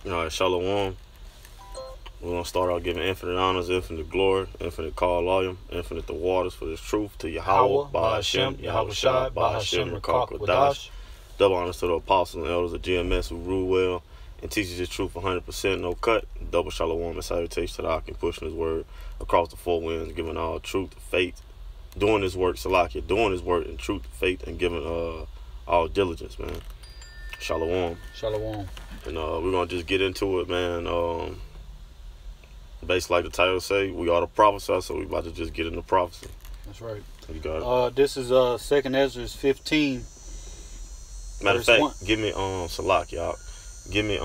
All right, Shalom. We're going to start out giving infinite honors, infinite glory, infinite call volume, infinite the waters for this truth to Yahweh, by Hashem, Yahweh Shai, by Hashem, Rakak, Wadash. Double honors to the apostles and elders of GMS who rule well and teaches the truth 100%, no cut. Double shalom and salutation to the Akim pushing his word across the four winds, giving all truth, faith, doing his work, Salakia, doing his work in truth, faith, and giving all diligence, man. Shalom. Shalom. And we're going to just get into it, man. Basically, like the title say, we ought to prophesy, so we about to just get into prophecy. That's right. You got it. This is 2nd Ezra 15. Matter of fact, 1. give me Salak, y'all. Give me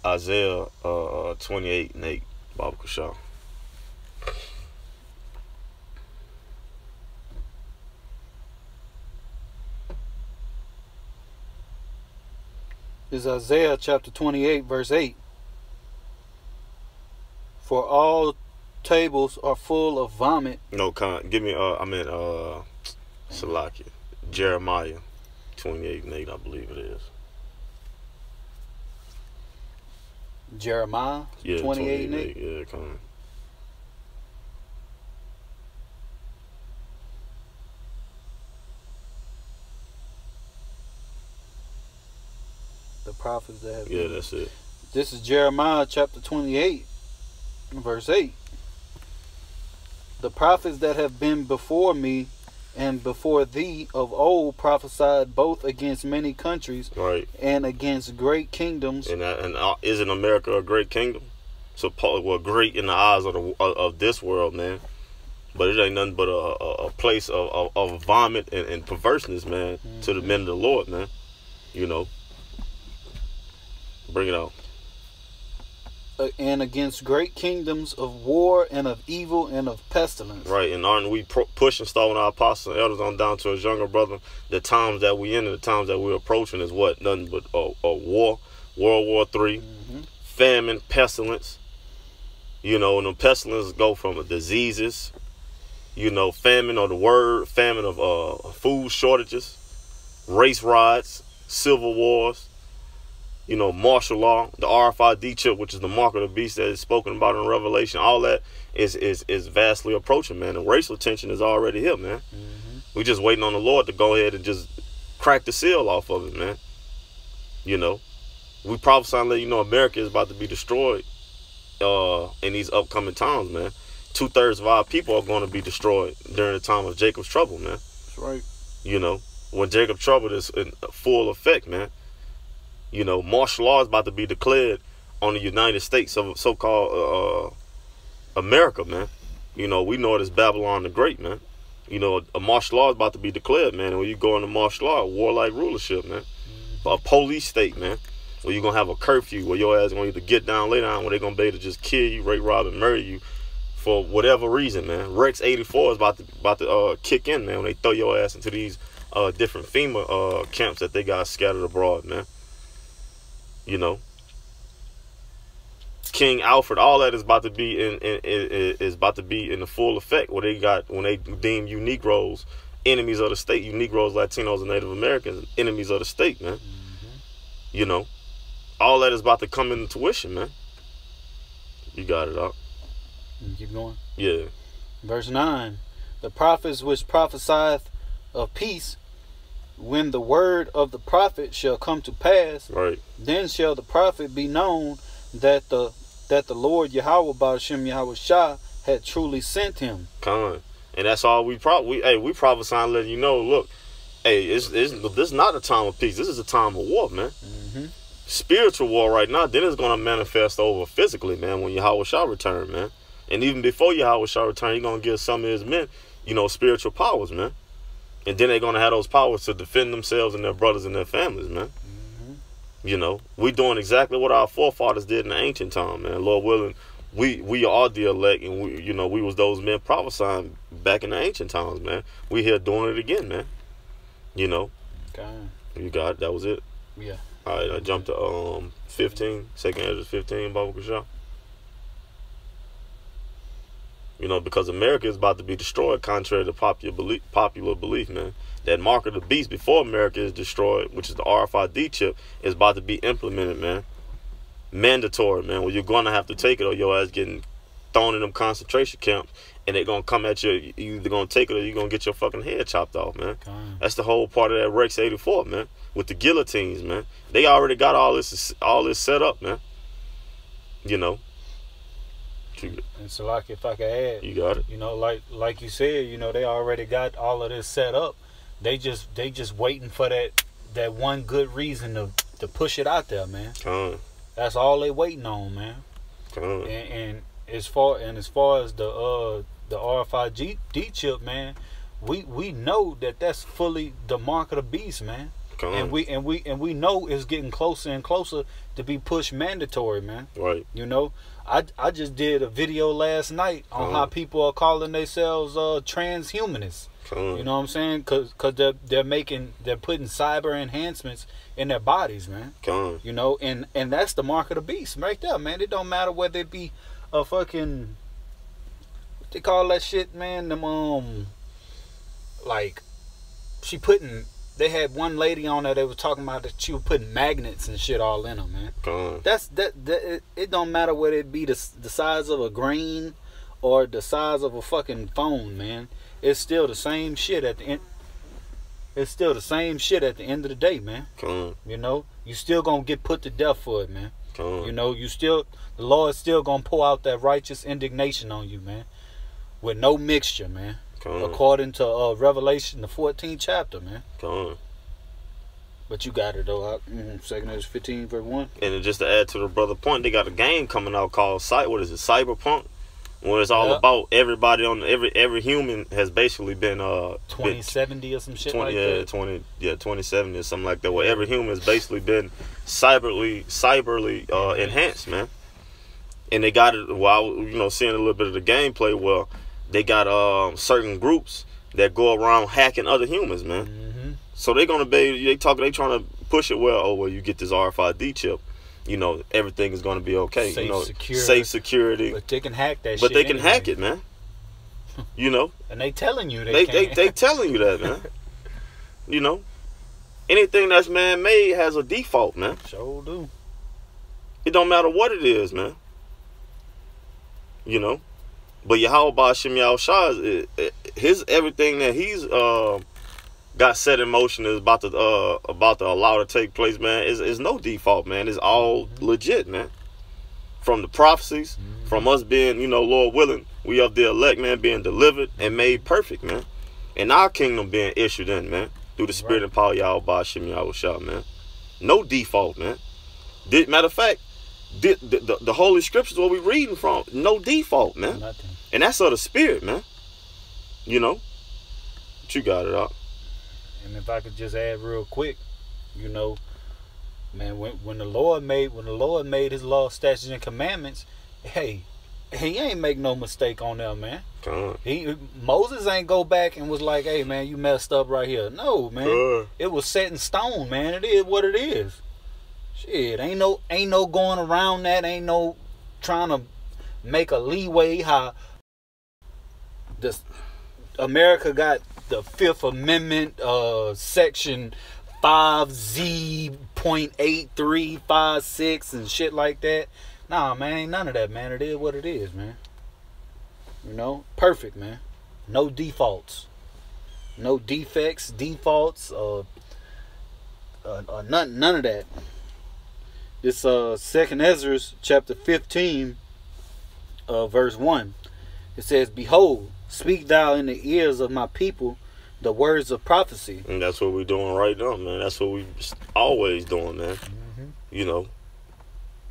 Isaiah 28:8, Baba Kushal. This is Isaiah chapter 28, verse 8. For all tables are full of vomit. No, give me Salakia. Jeremiah 28:8, I believe it is. Jeremiah 28:8. Yeah, come on. The prophets that have Yeah, that's it. This is Jeremiah chapter 28, verse 8. The prophets that have been before me and before thee of old prophesied both against many countries, right, and against great kingdoms. And isn't America a great kingdom? So, well, great in the eyes of this world, man. But it ain't nothing but a place of vomit and perverseness, man, to the men of the Lord, man. You know. Bring it out. And against great kingdoms of war and of evil and of pestilence. Right, and aren't we pushing, starting our apostles and elders on down to his younger brother? The times that we in and the times that we're approaching is what? Nothing but a war, World War III, famine, pestilence. You know, and the pestilence go from diseases, you know, famine or the word, famine of food shortages, race riots, civil wars. You know, martial law, the RFID chip, which is the mark of the beast that is spoken about in Revelation, all that is vastly approaching, man. And racial tension is already here, man. We just waiting on the Lord to go ahead and just crack the seal off of it, man. You know, we prophesy and let you know America is about to be destroyed in these upcoming times, man. 2/3 of our people are going to be destroyed during the time of Jacob's trouble, man. That's right. You know, when Jacob's trouble is in full effect, man. You know, martial law is about to be declared on the United States of so-called America, man. You know, we know it as Babylon the Great, man. You know, a martial law is about to be declared, man. And when you go into martial law, warlike rulership, man. A police state, man. Where you're going to have a curfew where your ass is going to either get down, lay down, where they're going to be able to just kill you, rape, rob, and murder you for whatever reason, man. Rex 84 is about to kick in, man, when they throw your ass into these different FEMA camps that they got scattered abroad, man. You know, King Alfred, all that is about to be in the full effect. When they deem you Negroes enemies of the state, you Negroes, Latinos, and Native Americans enemies of the state, man. You know, all that is about to come into tuition, man. You got it up. Keep going. Yeah. Verse 9: the prophets which prophesieth of peace, when the word of the prophet shall come to pass, right, then shall the prophet be known that the Lord Yahweh by Hashem Yahweh Shai had truly sent him. And that's all we prophesy and letting you know, look, hey, this is not a time of peace. This is a time of war, man. Spiritual war right now. Then it's going to manifest over physically, man, when Yahweh Shai return, man. And even before Yahweh Shai return, he's going to give some of his men, you know, spiritual powers, man. And then they're going to have those powers to defend themselves and their brothers and their families, man. You know, we doing exactly what our forefathers did in the ancient time, man. Lord willing, we are the elect, and we was those men prophesying back in the ancient times, man. We here doing it again, man. You know. Okay. You got it. That was it. Yeah. All right, I jumped to 15, 2nd Ezra 15, Baba Kushal. You know, because America is about to be destroyed, contrary to popular belief, man. That mark of the beast before America is destroyed, which is the RFID chip, is about to be implemented, man. Mandatory, man. Well, you're going to have to take it, or your ass getting thrown in them concentration camps, and they're going to come at you. You either going to take it, or you're going to get your fucking head chopped off, man. That's the whole part of that Rex 84, man. With the guillotines, man. They already got all this set up, man. You know. And so, like, if I could add, you got it. You know, like you said, you know, they already got all of this set up. They just waiting for that one good reason to push it out there, man. That's all they waiting on, man. And as far as the RFID chip, man, we know that's fully the mark of the beast, man. And we know it's getting closer and closer to be pushed mandatory, man. Right. You know, I just did a video last night on how people are calling themselves transhumanists. You know what I'm saying? Cause they're putting cyber enhancements in their bodies, man. You know, and that's the mark of the beast right there, man. It don't matter whether it be a fucking, what they call that shit, man. Them like they had one lady on there. They were talking about that she was putting magnets and shit all in them, man. It don't matter whether it be the size of a grain or the size of a fucking phone, man. It's still the same shit at the end. It's still the same shit at the end of the day, man. You know, you still gonna get put to death for it, man. You know, the Lord still gonna pour out that righteous indignation on you, man, with no mixture, man. According to Revelation, the 14th chapter, man. But you got it though. 2 Ezra 15 verse 1. And just to add to the brother point, they got a game coming out called Cyberpunk. When it's all about everybody on every human has basically been 2070 or some shit like that. 2070 or something like that. Where every human has basically been cyberly enhanced, man. And they got it while seeing a little bit of the gameplay. Well, they got certain groups that go around hacking other humans, man. So they're gonna be they trying to push it. Well, you get this RFID chip. You know, everything is going to be okay. Safe security. But they can hack that shit. But they can hack it, man. You know. And they telling you they telling you that, man. You know. Anything that's man-made has a default, man. Sure do. It don't matter what it is, man. You know. But Yahweh Shem Yahushua, his everything that he's got set in motion is about to allow to take place, man. Is no default, man. It's all legit, man. From the prophecies, from us being, Lord willing, we of the elect, man, being delivered and made perfect, man. And our kingdom being issued in, man, through the spirit and power of Yahweh Shem Yahushua, man. No default, man. Matter of fact, the Holy Scriptures, what we reading from, no default, man. Nothing. And that's of the spirit, man. You know. But you got it out. And if I could just add real quick, man, when the Lord made his law, statutes, and commandments, hey, he ain't make no mistake on them, man. Moses ain't go back and was like, hey man, you messed up right here. No, man. It was set in stone, man. It is what it is. Shit, ain't no going around that, ain't no trying to make a leeway how this America got the Fifth Amendment, section 5Z.8356 and shit like that. Nah, man, ain't none of that, man. It is what it is, man. Perfect, man. No defaults, no defects, defaults, none of that. It's 2 Ezra chapter 15, verse 1. It says, "Behold, speak thou in the ears of my people the words of prophecy." And that's what we're doing right now, man. That's what we always doing, man.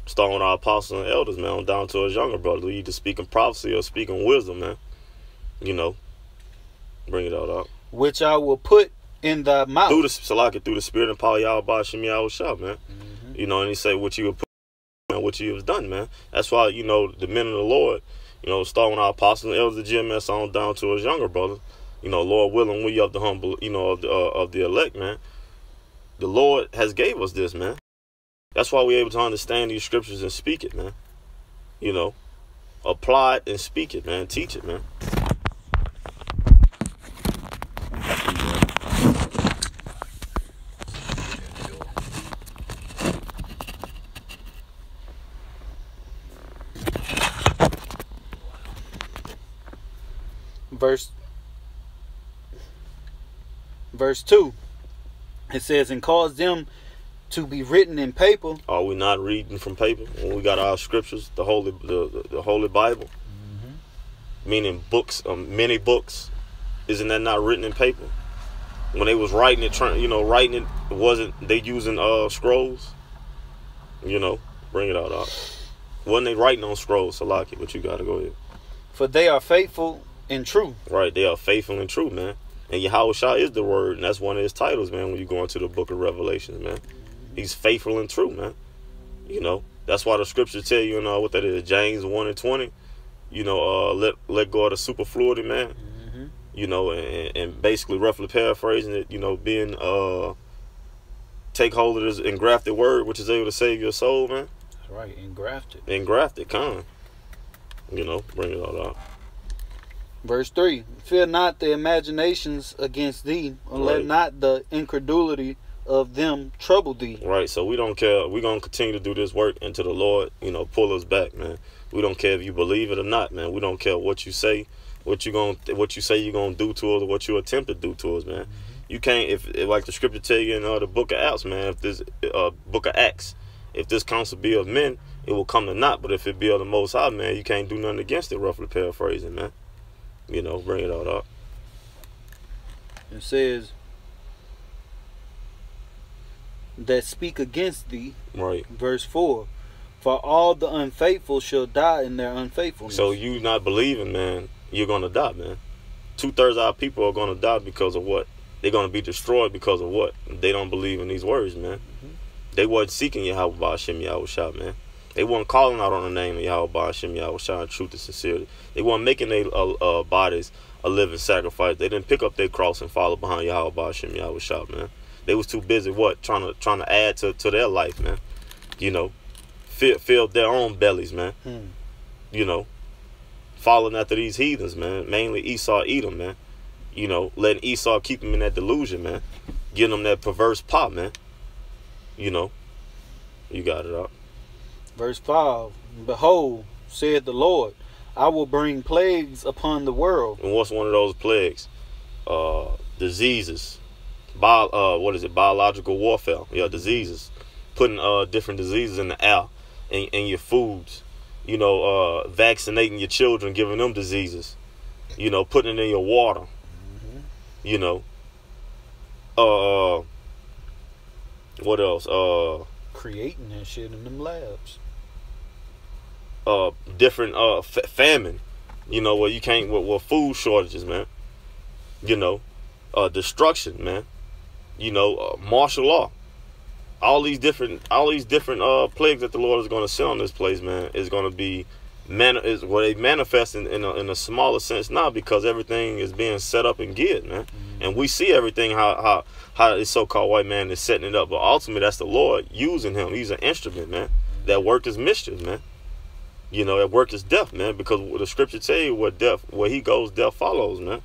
Starting with our apostles and elders, man, on down to his younger brothers. We either speaking prophecy or speaking wisdom, man. Bring it all out. Which I will put in thy mouth. Through the spirit and power of Yahweh Shem Yahushua, man. And he said what you would put, man, what you have done, man. That's why, the men of the Lord, starting with our apostles and elders of GMS on down to his younger brother. Lord willing, we of the humble, of the elect, man. The Lord has gave us this, man. That's why we're able to understand these scriptures and speak it, man. apply it and speak it, man. Teach it, man. Verse 2, it says, and cause them to be written in paper. Are we not reading from paper when we got our scriptures, the Holy Bible? Meaning books, many books. Isn't that not written in paper? When they was writing it, writing it, wasn't they using scrolls? Bring it out. Wasn't they writing on scrolls, Salaki? But you gotta go ahead. For they are faithful and true. Right, they are faithful and true, man. And Yahushua is the word, and that's one of his titles, man, when you go into the book of Revelations, man. He's faithful and true, man. That's why the scriptures tell you, what that is, James 1 and 20. Let go of the superfluity, man. And basically roughly paraphrasing it, being take hold of this engrafted word, which is able to save your soul, man. That's right, engrafted. Engrafted, bring it all out. Verse 3, fear not the imaginations against thee, and let not the incredulity of them trouble thee. Right, so we don't care. We're going to continue to do this work until the Lord, pull us back, man. We don't care if you believe it or not, man. We don't care what you say, what you say you're going to do to us, or what you attempt to do to us, man. You can't, if like the scripture tell you in the book of Acts, man, if this book of Acts, if this counsel be of men, it will come to naught. But if it be of the Most High, man, you can't do nothing against it, roughly paraphrasing, man. Bring it all up. It says, that speak against thee. Right. Verse 4, for all the unfaithful shall die in their unfaithfulness. So you not believing, man, you're going to die, man. 2/3 of our people are going to die because of what? They're going to be destroyed because of what? They don't believe in these words, man. They wasn't seeking Yahweh Ba'ashem Yahushua, man. They weren't calling out on the name of Yahweh Ba'ashem Yahushua in truth and sincerity. They weren't making their bodies a living sacrifice. They didn't pick up their cross and follow behind Yahweh Ba'ashem Yahushua, man. They was too busy, trying to add to their life, man. Fill their own bellies, man. Following after these heathens, man. Mainly Esau, Edom, man. Letting Esau keep them in that delusion, man. Getting them that perverse pop, man. You got it up. Verse 5, behold, said the Lord, I will bring plagues upon the world. And what's one of those plagues? Diseases. Biological warfare. Yeah, diseases. Putting different diseases in the air, in your foods. Vaccinating your children, giving them diseases. Putting it in your water. What else? Creating that shit in them labs. Different famine. Where you can't, with food shortages, man. Destruction, man. Martial law. All these different plagues that the Lord is going to send on this place, man, is going to be they manifest in a smaller sense now, because everything is being set up and geared, man. And we see everything how this so-called white man is setting it up, but ultimately that's the Lord using him. He's an instrument, man. That work is mischief, man. That work is death, man, because the scripture tell you where he goes, death follows, man.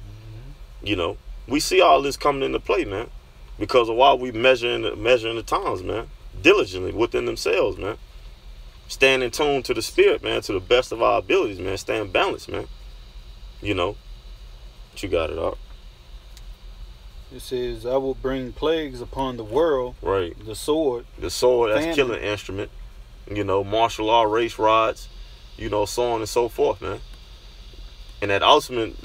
We see all this coming into play, man, because of why we measuring the times, man, diligently within themselves, man. Stand in tune to the spirit, man, to the best of our abilities, man. Stand balanced, man. But you got it up. It says, I will bring plagues upon the world. Right. The sword. The sword, that's killing instrument. Martial law, race rods, so on and so forth, man. And that ultimate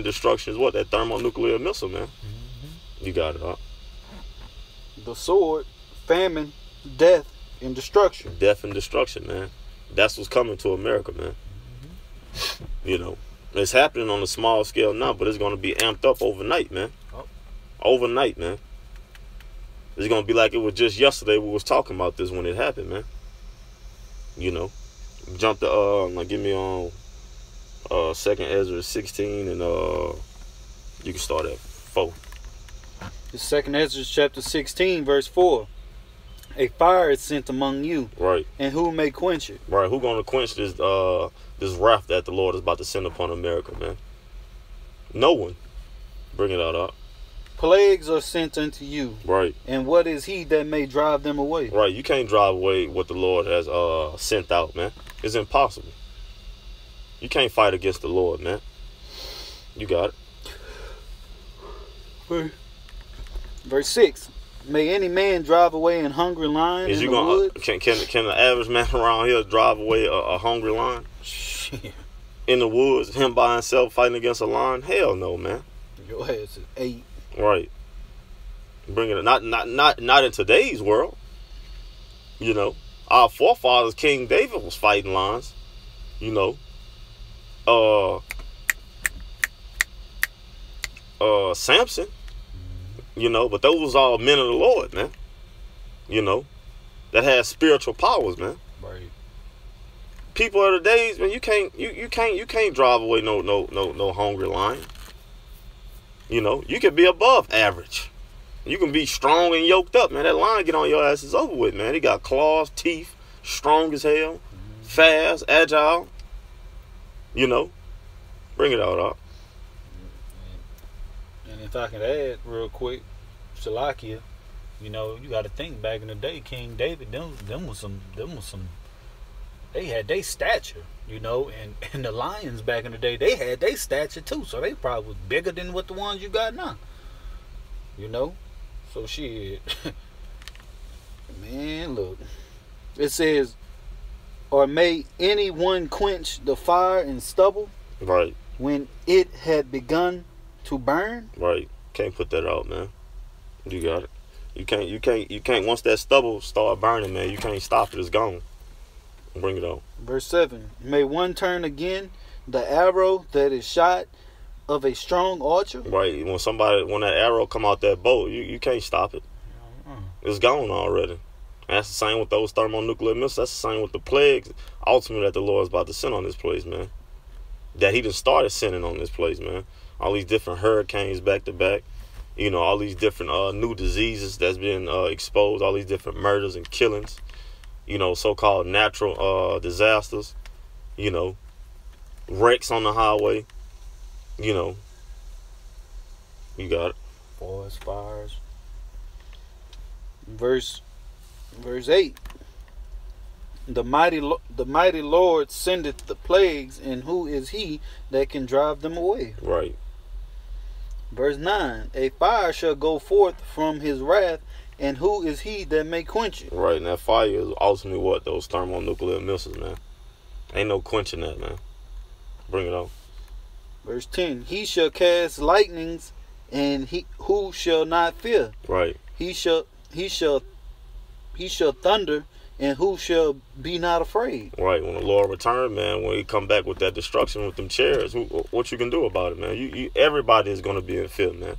destruction is what? That thermonuclear missile, man. You got it up. The sword, famine, death, and destruction. Death and destruction, man. That's what's coming to America, man. It's happening on a small scale now, but it's going to be amped up overnight, man. Overnight, man. It's going to be like it was just yesterday we was talking about this when it happened, man. Jump to, give me on 2nd Ezra 16, and you can start at 4. The 2nd Ezra chapter 16, verse 4. A fire is sent among you. Right. And who may quench it? Right. Who gonna quench this this wrath that the Lord is about to send upon America, man. No one. Bring it out. Plagues are sent unto you. Right. And what is he that may drive them away? Right. You can't drive away what the Lord has sent out, man. It's impossible. You can't fight against the Lord, man. You got it. Verse 6. May any man drive away an hungry lion in the woods? Can the average man around here drive away a hungry lion? Shit. In the woods, him by himself fighting against a lion? Hell no, man. Your ass is 8. Right. Bring it not in today's world. You know, our forefathers, King David was fighting lions. You know, Samson. You know, but those was all men of the Lord, man. You know, that had spiritual powers, man. Right. People of the days, man, you can't drive away no hungry lion. You know, you can be above average. You can be strong and yoked up, man. That lion get on your ass is over with, man. He got claws, teeth, strong as hell, fast, agile. You know, bring it out. And if I can add real quick, Shalakia, you know, you got to think back in the day, King David, them was some. They had their stature, you know, and the lions back in the day, they had their stature too, so they probably was bigger than what the ones you got now. You know, so shit, man, look, it says, or may anyone quench the fire and stubble, right, when it had begun to burn. Right, can't put that out, man. You got it. You can't. Once that stubble start burning, man, you can't stop it. It's gone. Bring it on. Verse 7. May one turn again the arrow that is shot of a strong archer. Right. When that arrow come out that bow, you can't stop it. It's gone already. And that's the same with those thermonuclear missiles. That's the same with the plagues, ultimately, that the Lord is about to send on this place, man. That he done started sending on this place, man. All these different hurricanes back to back. You know, all these different new diseases that's been exposed. All these different murders and killings. You know, so-called natural disasters, you know, wrecks on the highway, you know, you got it. Forest fires. Verse 8. The mighty Lord sendeth the plagues, and who is he that can drive them away? Right. Verse 9. A fire shall go forth from his wrath, and who is he that may quench it? Right, and that fire is ultimately what? Those thermonuclear missiles, man. Ain't no quenching that, man. Bring it on. Verse 10. He shall cast lightnings, and who shall not fear? Right. He shall thunder, and who shall be not afraid? Right. When the Lord return, man, when he come back with that destruction with them chairs, what you can do about it, man? Everybody is going to be in fear, man,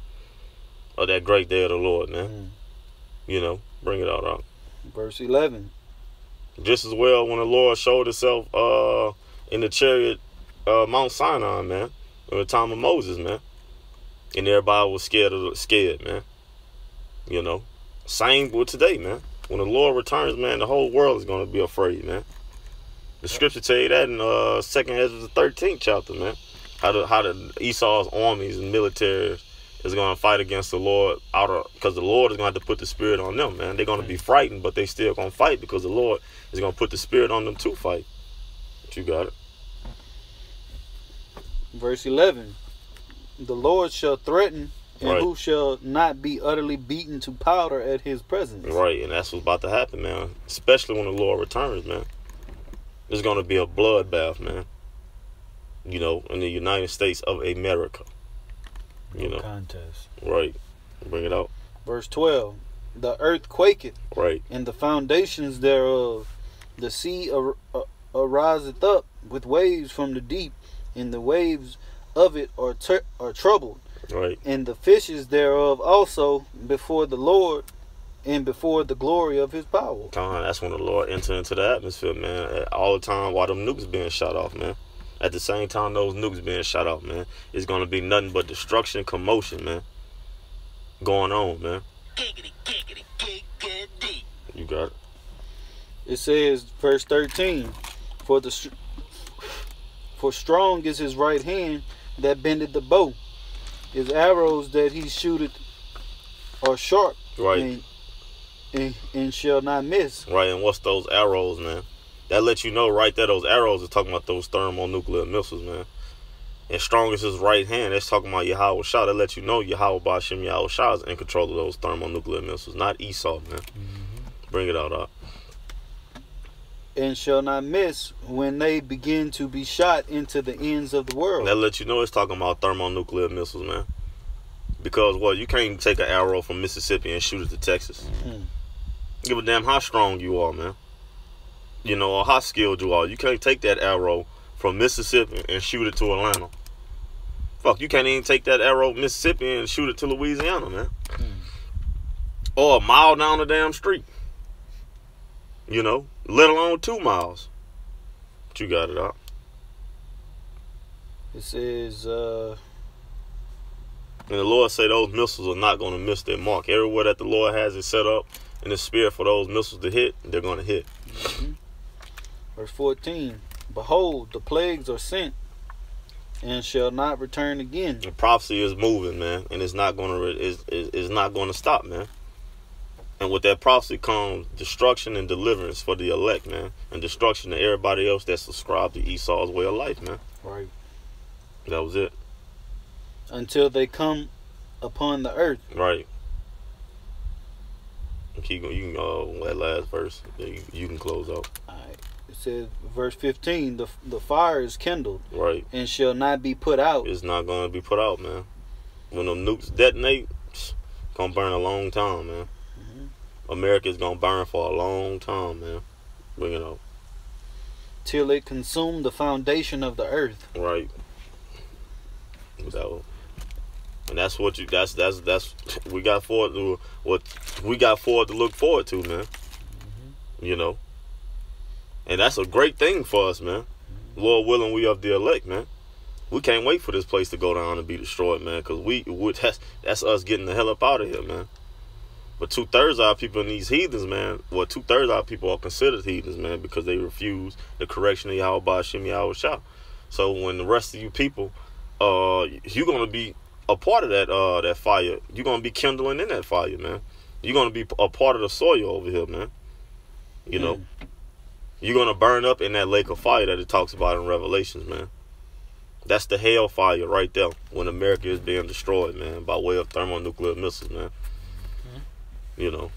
of that great day of the Lord, man. You know, bring it out. Verse 11. Just as well when the Lord showed himself in the chariot Mount Sinai, man, in the time of Moses, man. And everybody was scared, man. You know, same with today, man. When the Lord returns, man, the whole world is going to be afraid, man. The scripture tell you that in 2nd Ezra, the 13th chapter, man. How the Esau's armies and military is going to fight against the Lord because the Lord is going to have to put the spirit on them, man. They're going to be frightened, but they still going to fight because the Lord is going to put the spirit on them to fight. But you got it. Verse 11. The Lord shall threaten, and right. Who shall not be utterly beaten to powder at his presence. Right, and that's what's about to happen, man. Especially when the Lord returns, man. There's going to be a bloodbath, man. You know, in the United States of America. You know, contest. Right. Bring it out. Verse 12. The earth quaketh. Right. And the foundations thereof. The sea ariseth up with waves from the deep, and the waves of it are troubled. Right. And the fishes thereof also before the Lord, and before the glory of his power. That's when the Lord entered into the atmosphere, man. All the time while them nukes being shot off, man. At the same time those nukes being shot off, man, it's going to be nothing but destruction and commotion, man, going on, man. You got it. It says, verse 13, for the For strong is his right hand that bendeth the bow. His arrows that he shooteth are sharp, Right. and shall not miss. Right, and what's those arrows, man? That lets you know right there, those arrows are talking about those thermonuclear missiles, man. And strong is his right hand, that's talking about Yahweh Shah. That lets you know Yahweh Ba'ashem Yahweh Shah is in control of those thermonuclear missiles, not Esau, man. Bring it out. And shall not miss when they begin to be shot into the ends of the world. That lets you know it's talking about thermonuclear missiles, man. Because, well, you can't take an arrow from Mississippi and shoot it to Texas. Give a damn how strong you are, man. You know, or how skilled you are. You can't take that arrow from Mississippi and shoot it to Atlanta. Fuck, you can't even take that arrow from Mississippi and shoot it to Louisiana, man. Or a mile down the damn street. You know, let alone 2 miles. But you got it out. It says, and the Lord say those missiles are not going to miss their mark. Everywhere that the Lord has it set up in the spirit for those missiles to hit, they're going to hit. Verse 14. Behold, the plagues are sent, and shall not return again. The prophecy is moving, man, and it's not going to it's not going to stop, man. And with that prophecy comes destruction and deliverance for the elect, man, and destruction to everybody else that subscribed to Esau's way of life, man. Right. That was it. Until they come upon the earth. Right. Keep going. You can go that last verse. You can close out. All right. It says, verse 15, the fire is kindled, right, and shall not be put out. It's not going to be put out, man. When them nukes detonate, it's going to burn a long time, man. America's going to burn for a long time, man. Bring it out. Till it consume the foundation of the earth. Right. And that's what you that's we got forward to what we got forward to look forward to, man. You know. And that's a great thing for us, man. Lord willing, we of the elect, man. We can't wait for this place to go down and be destroyed, man, because that's us getting the hell up out of here, man. But 2/3 of our people in these heathens, man, 2/3 of our people are considered heathens, man, because they refuse the correction of Yahweh Ba'ashem Yahweh Shah. So when the rest of you people, you're gonna be a part of that fire. You're gonna be kindling in that fire, man. You're gonna be a part of the soil over here, man. You know. You're going to burn up in that lake of fire that it talks about in Revelations, man. That's the hell fire right there when America is being destroyed, man, by way of thermonuclear missiles, man. You know.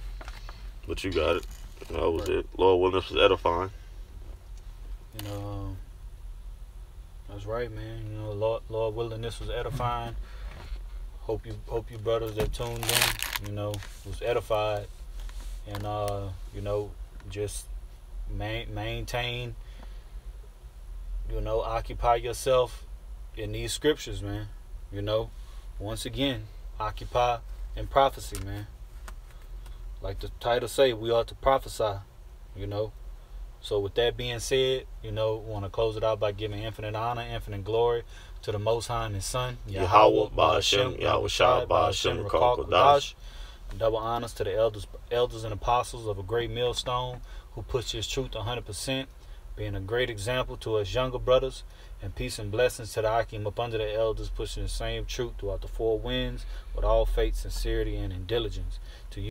But you got it. That was it. Lord willing, this was edifying. You know, that's right, man. You know, Lord willing, this was edifying. Hope you brothers that tuned in, you know, was edified. And, you know, just maintain, you know, occupy yourself in these scriptures, man. You know, once again, occupy in prophecy, man. Like the title say, we ought to prophesy, you know. So with that being said, you know, want to close it out by giving infinite honor, infinite glory to the Most High and His Son, Yahweh Ba'ashem Yahweh Shah Ba'ashem Rakal Kodash. Double honors to the elders and apostles of a great millstone who push His truth 100%, being a great example to us younger brothers, and peace and blessings to the Akim up under the elders, pushing the same truth throughout the four winds with all faith, sincerity, and diligence. To you